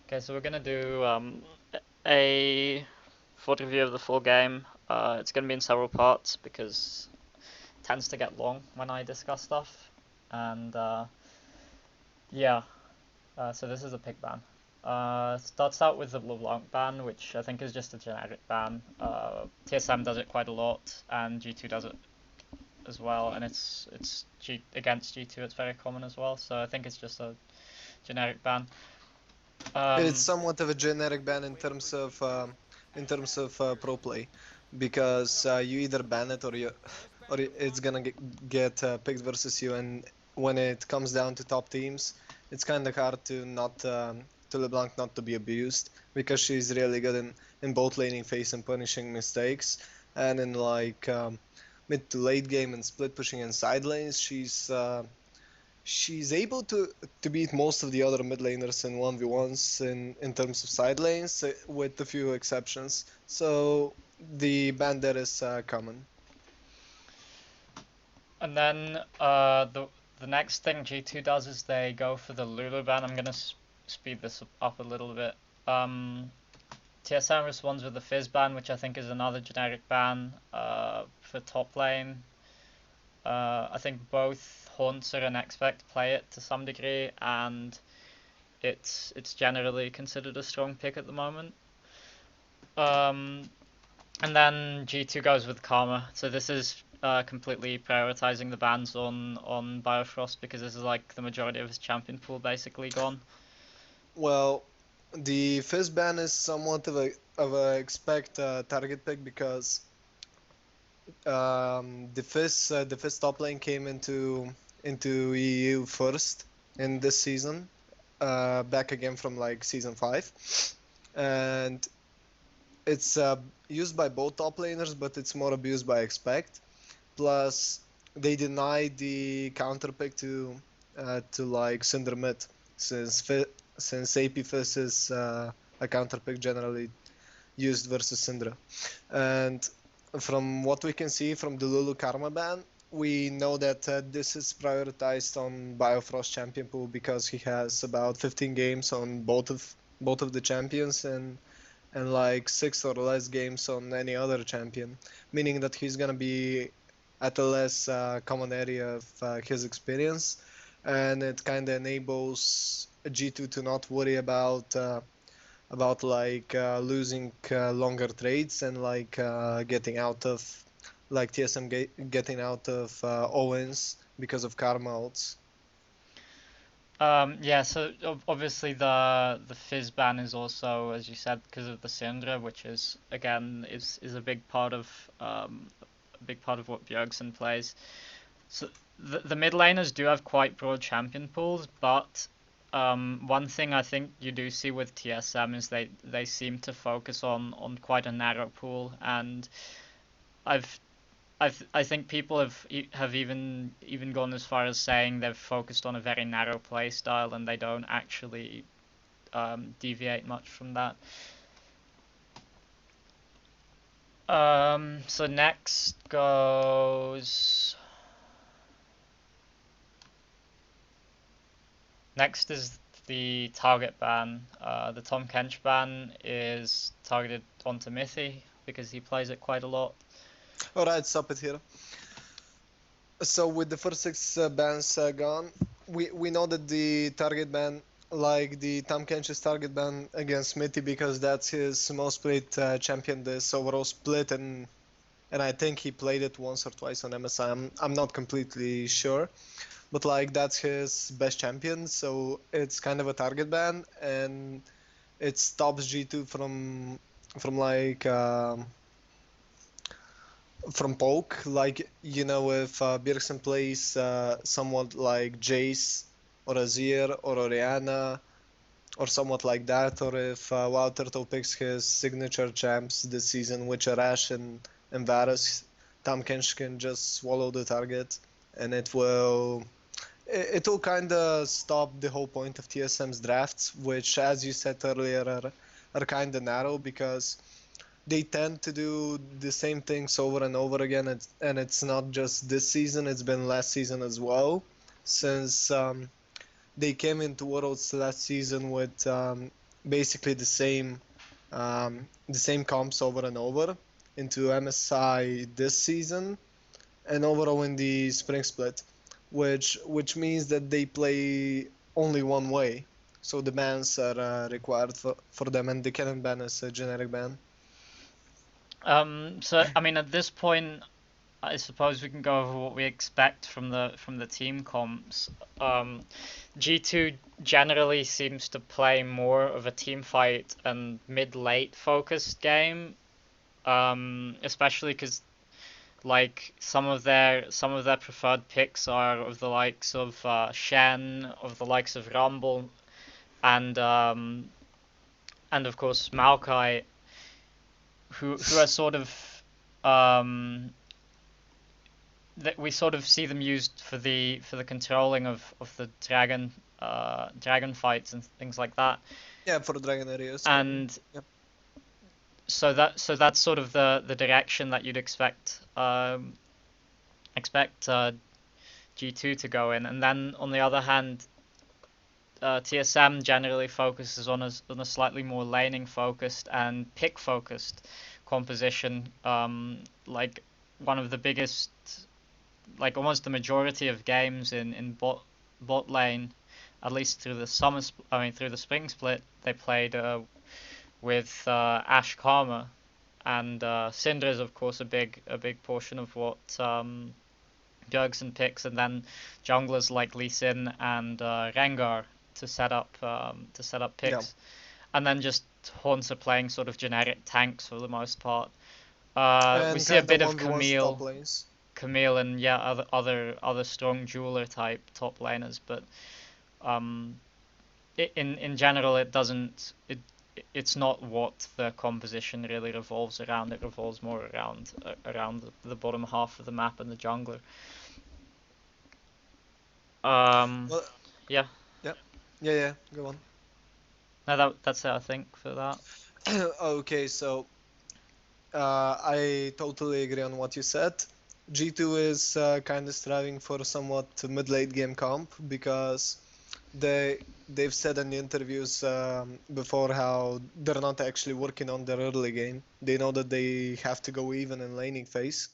Okay, so we're gonna do a full review of the full game. It's gonna be in several parts because it tends to get long when I discuss stuff. And yeah, so this is a pick ban. Starts out with the LeBlanc ban, which I think is just a generic ban. TSM does it quite a lot, and G2 does it as well. And against G2, it's very common as well. So I think it's just a generic ban. It's Um, somewhat of a generic ban in terms of pro play, because you either ban it or it's gonna get picked versus you, and when it comes down to top teams, it's kind of hard to not to LeBlanc not to be abused because she's really good in both laning phase and punishing mistakes, and in like mid to late game and split pushing and side lanes, she's able to beat most of the other mid laners in 1v1s in terms of side lanes, with a few exceptions. So the ban there is common. And then the next thing G2 does is they go for the Lulu ban. I'm gonna speed this up a little bit. TSM responds with the Fizz ban, which I think is another generic ban for top lane. I think both Haunter and Expect play it to some degree, and it's generally considered a strong pick at the moment. Um, And then G2 goes with Karma. So this is completely prioritizing the bans on Biofrost because this is like the majority of his champion pool basically gone. Well, the Fizz ban is somewhat of a expect target pick because the Fizz top lane came into EU first in this season, back again from like season 5, and it's used by both top laners, but it's more abused by expect. Plus, they denied the counter pick to like Cinder mid, since since AP Fizz is a counter pick generally used versus Syndra. And from what we can see from the Lulu Karma ban, we know that this is prioritized on Biofrost champion pool because he has about 15 games on both of the champions, and like 6 or less games on any other champion, meaning that he's gonna be at a less common area of his experience, and it kind of enables G2 to not worry about like losing longer trades and like getting out of like TSM getting out of Owens because of karma ults. Yeah, so obviously the Fizz ban is also, as you said, because of the Syndra, which is again is a big part of what Bjergsen plays. So the mid laners do have quite broad champion pools, but one thing I think you do see with TSM is they seem to focus on quite a narrow pool, and I've I think people have even gone as far as saying they've focused on a very narrow play style and they don't actually deviate much from that. So next is the target ban. The Tom Kench ban is targeted onto Mithy because he plays it quite a lot. All right, stop it here. So with the first 6 bans gone, we know that the target ban, like the Tam Kench's target ban against Mitty, because that's his most played champion this overall split, and I think he played it once or twice on MSI. I'm not completely sure, but like that's his best champion, so it's kind of a target ban, and it stops G2 from like from poke. Like, if Bjergsen plays somewhat like Jace or Azir or Orianna or somewhat like that, or if WoW Turtle picks his signature champs this season, which are Ashe and Varus, Tahm Kench can just swallow the target, and it will kind of stop the whole point of TSM's drafts, which, as you said earlier, are kind of narrow because they tend to do the same things over and over again. And it's not just this season, it's been last season as well. Since they came into Worlds last season with basically the same comps over and over into MSI this season and overall in the spring split, which means that they play only one way. So the bans are required for them, and the cannon ban is a generic ban. So I mean, at this point, I suppose we can go over what we expect from the team comps. G2 generally seems to play more of a team fight and mid-late focused game, especially because like some of their preferred picks are of the likes of Shen, of the likes of Rumble, and of course Maokai, who are sort of um, that we sort of see them used for the controlling of the dragon fights and things like that. Yeah, for Dragon areas. And Yep. so that's sort of the direction that you'd expect G2 to go in. And then on the other hand, TSM generally focuses on a slightly more laning focused and pick focused composition. Like one of the biggest, like almost the majority of games in bot lane, at least through the through the spring split, they played with Ash Karma, and Syndra is of course a big portion of what Bjergsen picks, and then junglers like Lee Sin and Rengar to set up Yeah. picks, and then just Haunts are playing sort of generic tanks for the most part. We And see a kind of bit of 1v1 top Camille, lanes. Camille, and yeah, other strong jeweler type top laners, but um, in general, it's not what the composition really revolves around. It revolves more around the bottom half of the map and the jungler. Well, Yeah, yeah, yeah. Go on. no, that's it, I think, for that. Okay, so I totally agree on what you said. G2 is kind of striving for somewhat mid-late game comp because they've said in the interviews before how they're not actually working on their early game. They know that they have to go even in laning phase,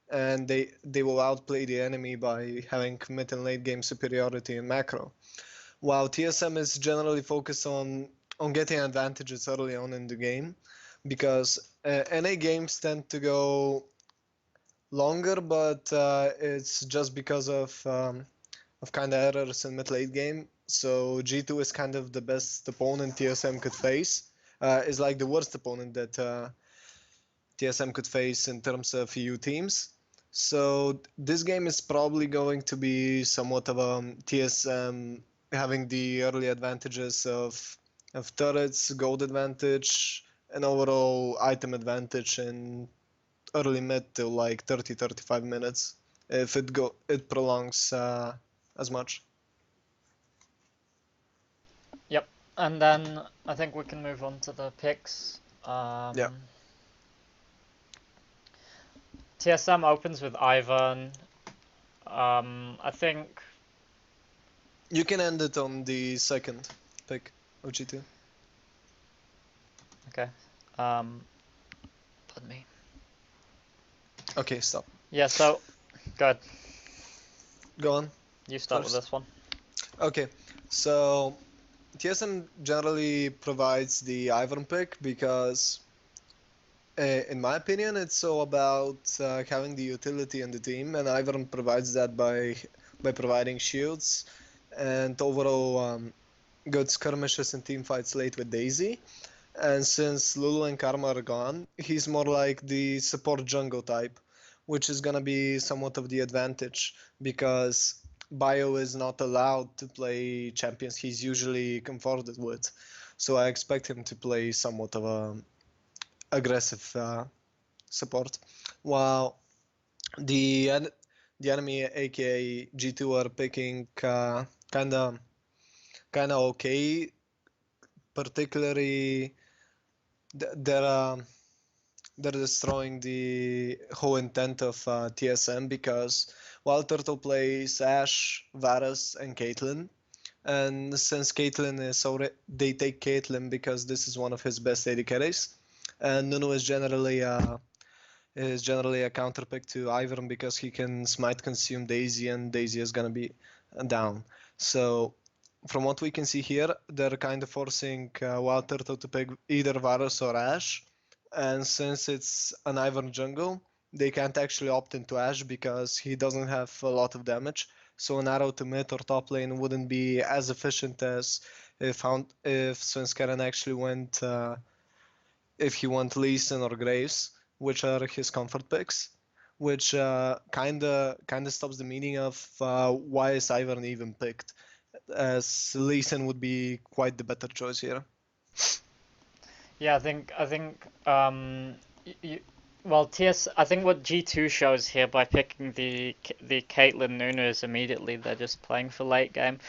and they will outplay the enemy by having mid and late game superiority in macro. While TSM is generally focused on getting advantages early on in the game, because NA games tend to go longer, but it's just because of kind of errors in mid late game. So G2 is kind of the best opponent TSM could face. Is like the worst opponent that TSM could face in terms of EU teams. So this game is probably going to be somewhat of a TSM having the early advantages of turrets, gold advantage, and overall item advantage in early mid to like 30-35 minutes if it prolongs as much. Yep. And then I think we can move on to the picks. Yeah. TSM opens with Ivan. I think. You can end it on the second pick of G2. Okay. Pardon me. Okay, stop. Yeah. So, good. Go on. You start with First. this one. Okay, so TSM generally provides the Ivern pick because, in my opinion, it's all about having the utility in the team, and Ivern provides that by providing shields and overall good skirmishes and team fights late with Daisy. And since Lulu and Karma are gone, he's more like the support jungle type, which is gonna be somewhat of the advantage because Bio is not allowed to play champions he's usually comforted with. So I expect him to play somewhat of a aggressive support. While the the enemy, aka G2, are picking kinda okay, particularly they're they're destroying the whole intent of TSM because while Turtle plays Ashe, Varus, and Caitlyn, And since Caitlyn is already, they take Caitlyn because this is one of his best AD carries, and Nunu is generally a counter pick to Ivern because he can smite consume Daisy and Daisy is gonna be down. So from what we can see here, they're kind of forcing Wild Turtle to pick either Varus or Ashe. And since it's an Ivern jungle, they can't actually opt into Ashe because he doesn't have a lot of damage. So an arrow to mid or top lane wouldn't be as efficient as if Svenskeren actually went if he went Lee Sin or Graves, which are his comfort picks, which kinda stops the meaning of why is Ivern even picked, as Lee Sin would be quite the better choice here. Yeah, I think y well, TS I think what G2 shows here by picking the Caitlyn Nunu is immediately they're just playing for late game.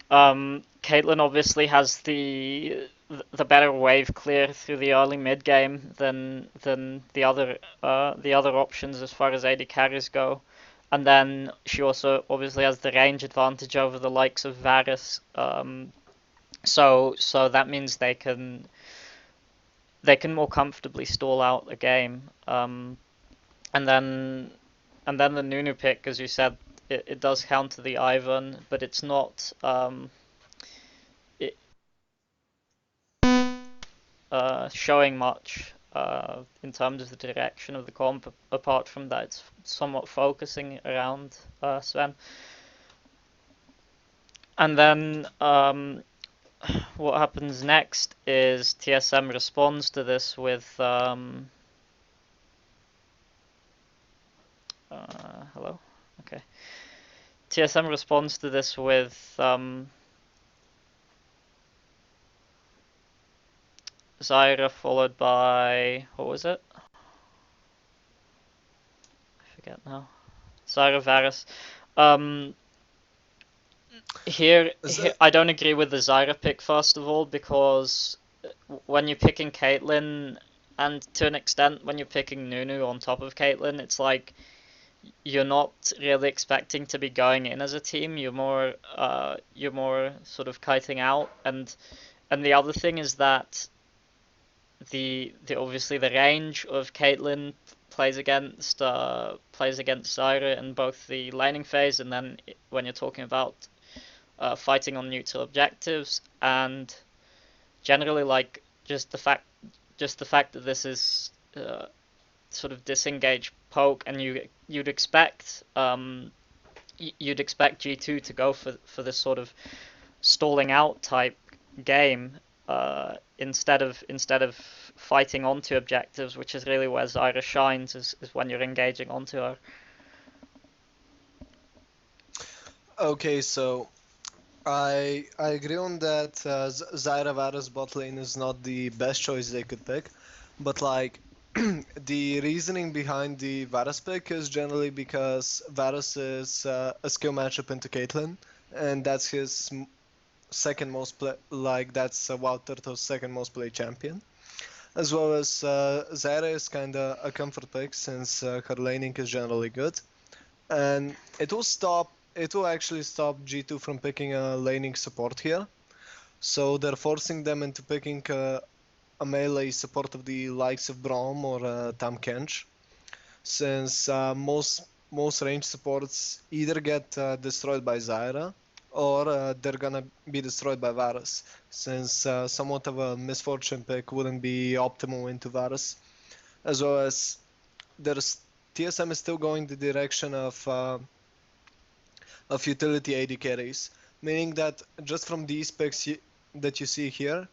Caitlyn obviously has the better wave clear through the early mid game than the other options as far as AD carries go. And then she also obviously has the range advantage over the likes of Varus. So that means they can more comfortably stall out a game. And then the Nunu pick, as you said, it does counter the Ivern, but it's not it, showing much in terms of the direction of the comp. Apart from that, it's somewhat focusing around Sven. And then what happens next is TSM responds to this with hello. Okay. TSM responds to this with Zyra followed by what was it? I forget now. Zyra Varus. Um, here I don't agree with the Zyra pick first of all because when you're picking Caitlyn and to an extent when you're picking Nunu on top of Caitlyn, it's like you're not really expecting to be going in as a team. You're more sort of kiting out, and the other thing is that the obviously the range of Caitlyn plays against Zyra in both the laning phase and then when you're talking about fighting on neutral objectives, and generally like just the fact that this is sort of disengage poke, and you'd expect G2 to go for this sort of stalling out type game instead of fighting onto objectives, which is really where Zyra shines, is when you're engaging onto her. Okay, so I agree on that. Zyra Varus bot lane is not the best choice they could pick, but like the reasoning behind the Varus pick is generally because Varus is a skill matchup into Caitlyn, and that's his second most play. Like that's Wild Turtle's second most played champion, as well as Zyra is kinda a comfort pick since her laning is generally good, and it will actually stop G2 from picking a laning support here. So they're forcing them into picking a melee support of the likes of Braum or Tam Kench, since most range supports either get destroyed by Zyra or they're gonna be destroyed by Varus, since somewhat of a misfortune pick wouldn't be optimal into Varus, as well as there's TSM is still going the direction of utility AD carries, meaning that just from these picks that you see here,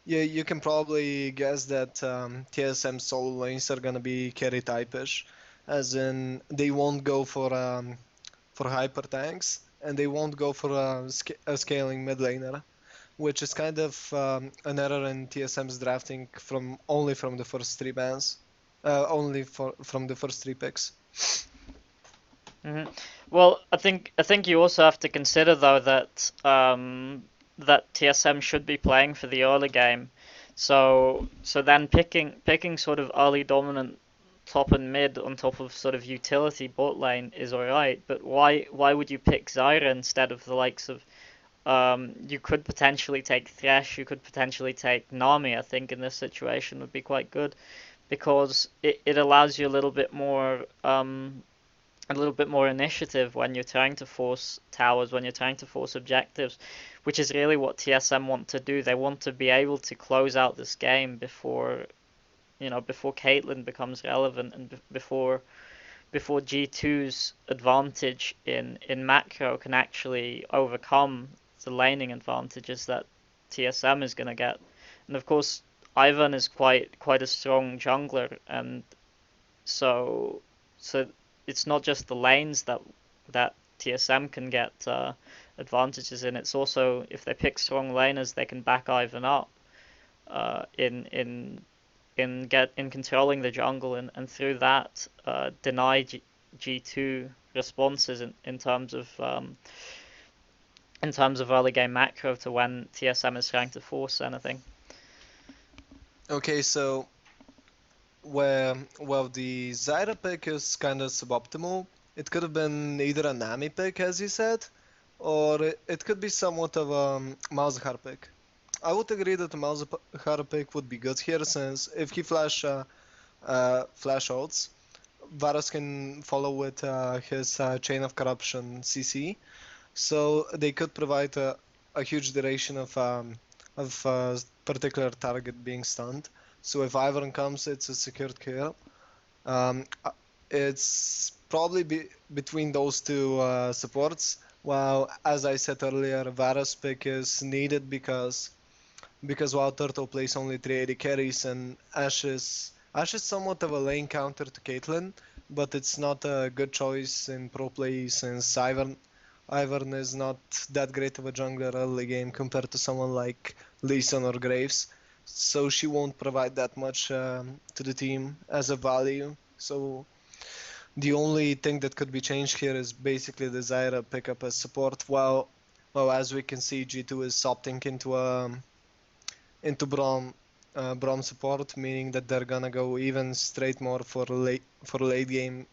you can probably guess that TSM solo lanes are gonna be carry type-ish, as in they won't go for hyper tanks and they won't go for a scaling mid laner, which is kind of an error in TSM's drafting from only from the first three bans, from the first three picks. Hmm. Well, I think you also have to consider though that that TSM should be playing for the early game, so then picking sort of early dominant top and mid on top of sort of utility bot lane is alright, but why would you pick Zyra instead of the likes of You could potentially take Thresh, you could potentially take Nami, I think, in this situation would be quite good because it allows you a little bit more initiative when you're trying to force towers, when you're trying to force objectives, which is really what TSM want to do. They want to be able to close out this game before, before Caitlyn becomes relevant and before G2's advantage in macro can actually overcome the laning advantages that TSM is going to get. And of course, Ivan is quite a strong jungler, and so so it's not just the lanes that TSM can get advantages in. It's also if they pick strong laners, they can back Ivan up in controlling the jungle and through that deny G2 responses in terms of early game macro to when TSM is trying to force anything. Okay, so well, the Zyra pick is kind of suboptimal. It could have been either a Nami pick, as you said, or it could be somewhat of a Malzahar pick. I would agree that the Malzahar pick would be good here, since if he flash ults, Varus can follow with his Chain of Corruption CC, so they could provide a huge duration of particular target being stunned. So if Ivern comes, it's a secured kill. It's probably between those two supports. While, as I said earlier, Varus pick is needed because while Turtle plays only 380 carries and Ashe is somewhat of a lane counter to Caitlyn, but it's not a good choice in pro play since Ivern is not that great of a jungler early game compared to someone like Lee Sin or Graves, so she won't provide that much to the team as a value. So the only thing that could be changed here is basically the Zyra pickup as support. While as we can see, G2 is opting into Braum support, meaning that they're gonna go even straight more for late game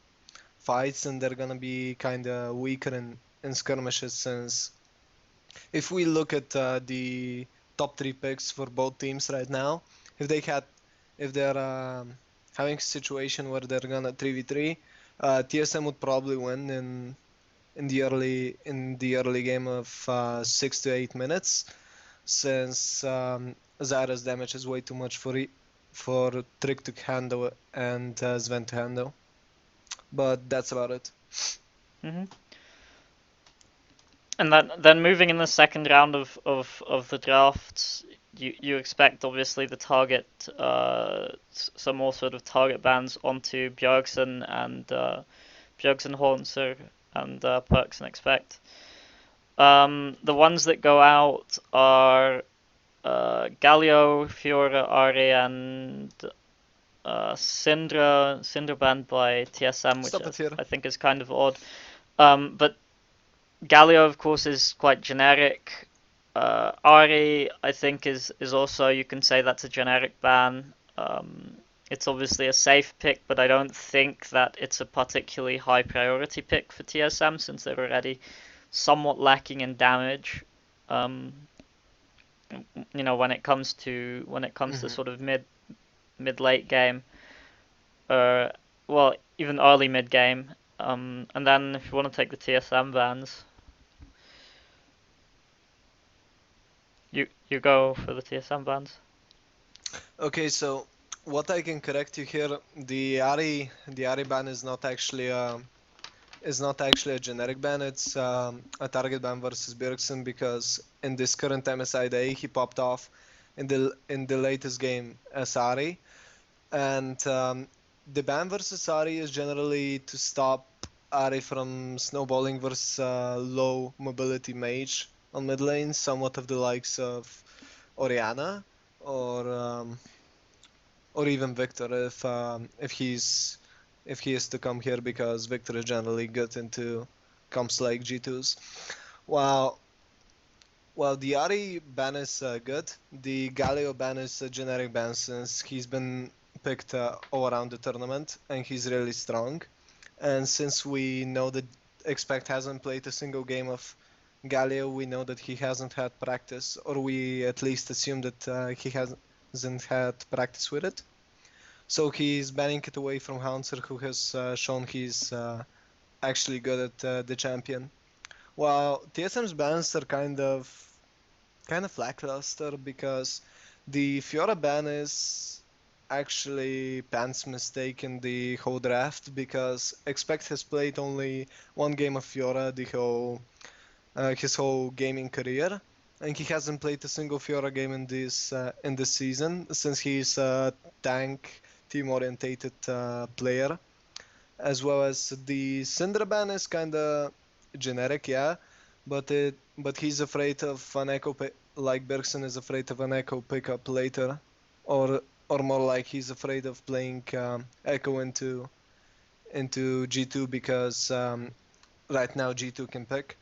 fights, and they're gonna be kind of weaker in skirmishes. Since if we look at the top three picks for both teams right now, if they had if they're having a situation where they're gonna 3v3, TSM would probably win in the early game of 6 to 8 minutes, since Zyra's damage is way too much for Trick to handle and Sven to handle. But that's about it. Hmm. And then moving in the second round of the drafts, you expect obviously the target some more sort of target bans onto Bjergsen and Bjergsen Hornser and Perks and Expect. The ones that go out are Galio, Fiora, Ari, and Syndra banned by TSM, which Stop it here. I think is kind of odd. But Galio, of course, is quite generic. Ari, I think, is also, you can say that's a generic ban. It's obviously a safe pick, but I don't think that it's a particularly high priority pick for TSM since they're already somewhat lacking in damage. Um, when it comes to Hmm. sort of mid late game, or well, even early mid game. And then if you want to take the TSM bans, you go for the TSM bans. Okay, so what I can correct you here, the Ari ban is not actually a generic ban. It's a target ban versus Bjergsen, because in this current MSI day he popped off in the latest game as Ari, and the ban versus Ari is generally to stop Ari from snowballing versus low mobility mage on mid lane, somewhat of the likes of Orianna or even Victor if he is to come here, because Victor is generally good into comps like G2s. While while the Ari ban is good, the Galio ban is a generic ban since he's been picked all around the tournament and he's really strong. And since we know that Expect hasn't played a single game of Galio, we know that he hasn't had practice, or we at least assume that he hasn't had practice with it. So he's banning it away from Haunter, who has shown he's actually good at the champion. While TSM's bans are kind of lackluster because the Fiora ban is actually Pan's mistake in the whole draft because Expect has played only one game of Fiora the whole his whole gaming career, and he hasn't played a single Fiora game in this season since he's a tank team orientated player. As well as the Syndra ban is kind of generic, yeah, but he's afraid of an like Bergson is afraid of an echo pickup later, or more like he's afraid of playing echo into G2 because right now G2 can pick.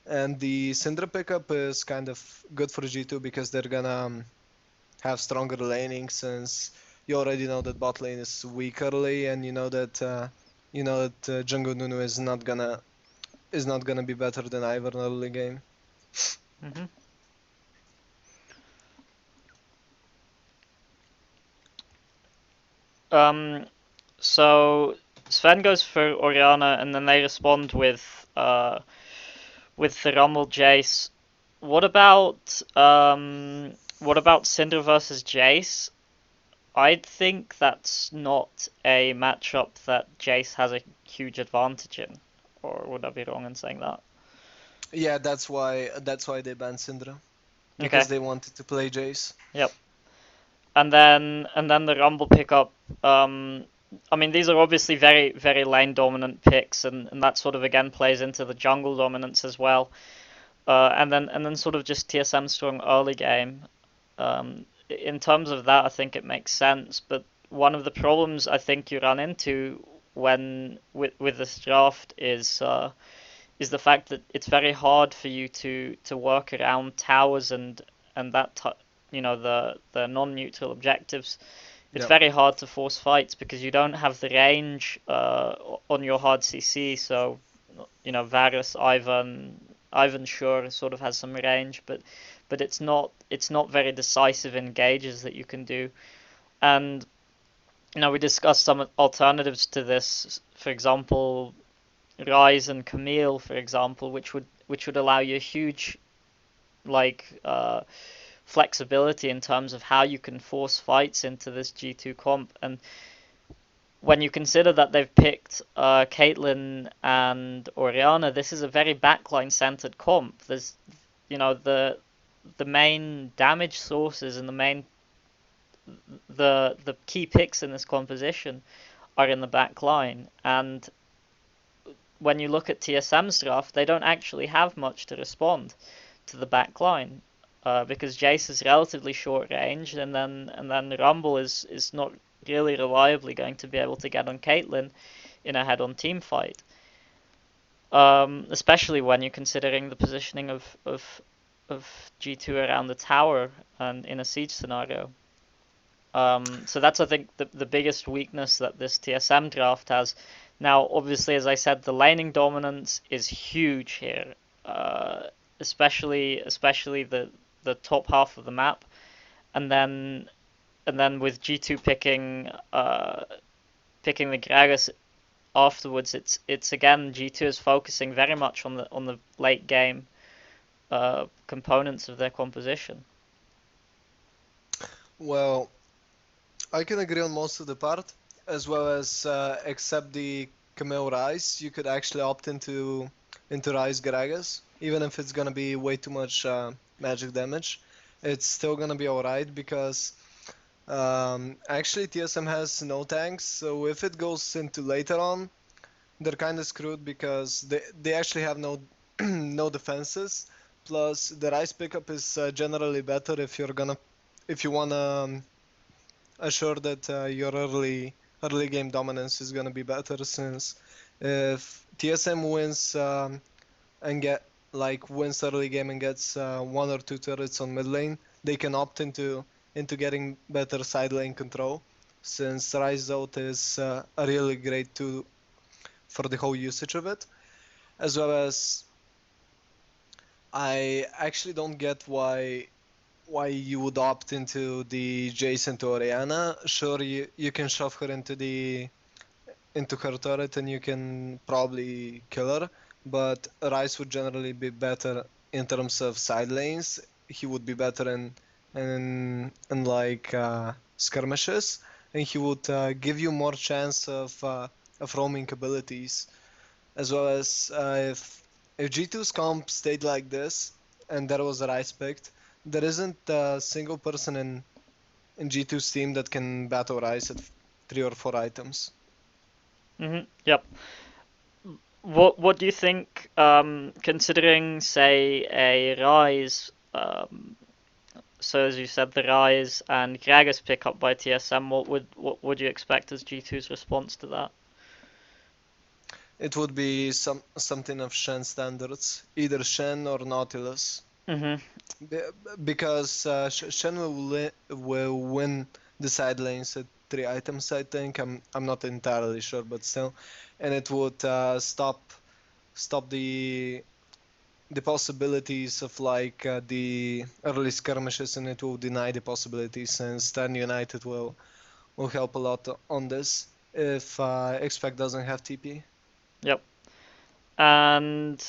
And the Syndra pickup is kind of good for G2 because they're gonna have stronger laning since you already know that bot lane is weak early, and you know that Jungle Nunu is not gonna be better than Ivern early game. Hmm. Um, so Sven goes for Oriana, and then they respond with the Rumble Jace. What about Cinder versus Jace? I think that's not a matchup that Jace has a huge advantage in, or would I be wrong in saying that? Yeah, that's why they banned Syndra Okay. because they wanted to play Jace. Yep. And then the Rumble pickup. Um, I mean, these are obviously very very lane dominant picks, and that sort of again plays into the jungle dominance as well. And then sort of just TSM strong early game. In terms of that, I think it makes sense. But one of the problems I think you run into when with this draft is the fact that it's very hard for you to work around towers and the non-neutral objectives. It's Yeah. very hard to force fights because you don't have the range on your hard CC. So Varus, Ivan sure sort of has some range, but it's not very decisive engages that you can do. And we discussed some alternatives to this. For example, Rise and Camille, for example, which would allow you a huge like flexibility in terms of how you can force fights into this G2 comp. And when you consider that they've picked Caitlyn and Oriana, this is a very backline centered comp. There's the main damage sources and the key picks in this composition are in the back line. And when you look at TSM's draft, they don't actually have much to respond to the back line. Because Jace is relatively short range, and then Rumble is not really reliably going to be able to get on Caitlyn in a head-on team fight. Especially when you're considering the positioning of G2 around the tower and in a siege scenario. So that's, I think, the biggest weakness that this TSM draft has. Now, obviously, as I said, the laning dominance is huge here, especially the top half of the map, and then with G2 picking the Gragas afterwards, it's again G2 is focusing very much on the late game components of their composition. Well, I can agree on most of the part, as well as except the Camille Rise, you could actually opt into Rise Gragas, even if it's gonna be way too much magic damage. It's still gonna be alright because actually TSM has no tanks, so if it goes into later on, they're kind of screwed because they actually have no no defenses. Plus, the Rise pickup is generally better if you wanna assure that your early game dominance is gonna be better since if TSM wins and wins early game and gets one or two turrets on mid lane, they can opt into getting better side lane control since Rise Out is a really great tool for the whole usage of it, as well as I actually don't get why you would opt into the Jason to Oriana. Sure, you can shove her into her turret and you can probably kill her, but Rice would generally be better in terms of side lanes. He would be better in like skirmishes, and he would give you more chance of roaming abilities, as well as if G2's comp stayed like this and there was a Rice picked, there isn't a single person in G2's team that can battle Rice at 3 or 4 items. Yep. What do you think? Considering, say, a Rise, so as you said, the Rise and Gragas pick up by TSM, what would you expect as G2's response to that? It would be something of Shen standards, either Shen or Nautilus, Mhm. because Shen will win the side lanes at 3 items. I think I'm not entirely sure, but still, and it would stop the possibilities of like the early skirmishes, and it will deny the possibilities, since Stand United will help a lot on this if Expect doesn't have TP. Yep. And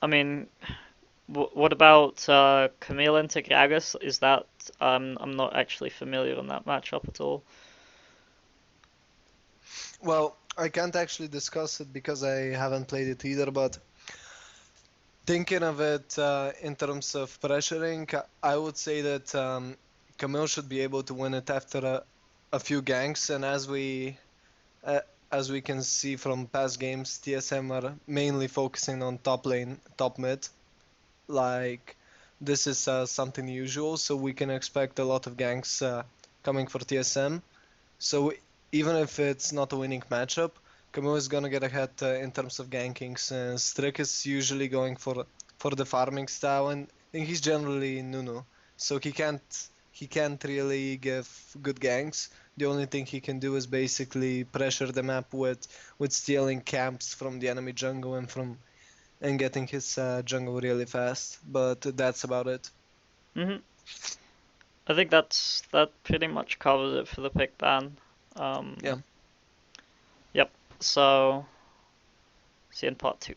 I mean, what about Camille into Gragas? Is that I'm not actually familiar on that matchup at all. Well, I can't actually discuss it because I haven't played it either, but thinking of it in terms of pressuring, I would say that Camille should be able to win it after a few ganks, and uh, as we can see from past games, TSM are mainly focusing on top lane, top mid. Like this is something usual, so we can expect a lot of ganks coming for TSM. So even if it's not a winning matchup, Camille is gonna get ahead in terms of ganking, since Strick is usually going for the farming style, and he's generally Nunu, so he can't really give good ganks. The only thing he can do is basically pressure the map with stealing camps from the enemy jungle and getting his jungle really fast. But that's about it. Mhm. I think that pretty much covers it for the pick ban. Yeah. Yep. So see you in part two.